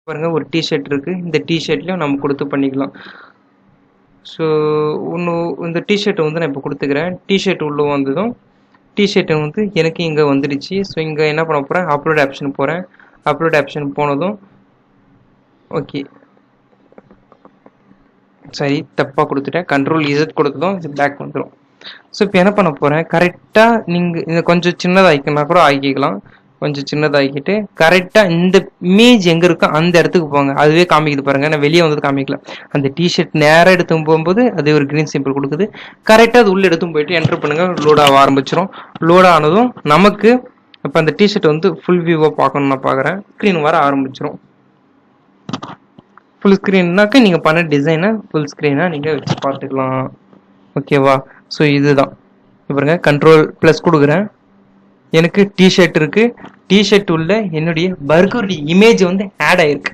பாருங்க ஒரு டிஷர்ட் இருக்குது, இந்த டிஷர்ட்லேயும் நம்ம கொடுத்து பண்ணிக்கலாம். ஸோ இந்த டிஷர்ட்டை வந்து நான் இப்போ கொடுத்துக்கிறேன். டிஷர்ட் உள்ளே வந்ததும் டிஷர்ட்டை வந்து எனக்கு இங்கே வந்துடுச்சு. ஸோ இங்கே என்ன பண்ண போகிறேன், அப்லோட் ஆப்ஷன் போகிறேன். அப்லோட் ஆப்ஷன் போனதும் ஓகே, சரி தப்பாக கொடுத்துட்டேன். கண்ட்ரோல் இசட் கொடுத்ததும் இது பேக் வந்துடும். ஸோ இப்போ என்ன பண்ண போகிறேன், கரெக்டாக நீங்கள் இதை கொஞ்சம் சின்னதாகிக்கனா கூட ஆக்கிக்கலாம். கொஞ்சம் சின்னதாகிக்கிட்டு கரெக்டாக இந்த இமேஜ் எங்கே இருக்கோ அந்த இடத்துக்கு போங்க. அதுவே காமிக்குது பாருங்கள், நான் வெளியே வந்தது காமிக்கல. அந்த டிஷர்ட் நேராக எடுத்து போகும்போது அது ஒரு க்ரீன் சிம்பிள் கொடுக்குது. கரெக்டாக அது உள்ளே எடுத்து போயிட்டு என்டர் பண்ணுங்கள், லோட் ஆக ஆரம்பிச்சிடும். லோட் ஆனதும் நமக்கு இப்போ அந்த டிஷர்ட் வந்து ஃபுல் வியூவாக பார்க்கணுன்னு நான் பார்க்குறேன். ஸ்க்ரீன் வர ஆரம்பிச்சிடும். ஃபுல் ஸ்க்ரீன்னாக்க நீங்கள் பண்ண டிசைனை ஃபுல் ஸ்க்ரீனாக நீங்கள் வச்சு பார்த்துக்கலாம். ஓகேவா? ஸோ இதுதான் பாருங்க, கண்ட்ரோல் ப்ளஸ் கொடுக்குறேன். எனக்கு டிஷர்ட் இருக்குது. டிஷர்ட் உள்ள என்னுடைய பர்கருடைய இமேஜ் வந்து ஆட் ஆயிருக்கு.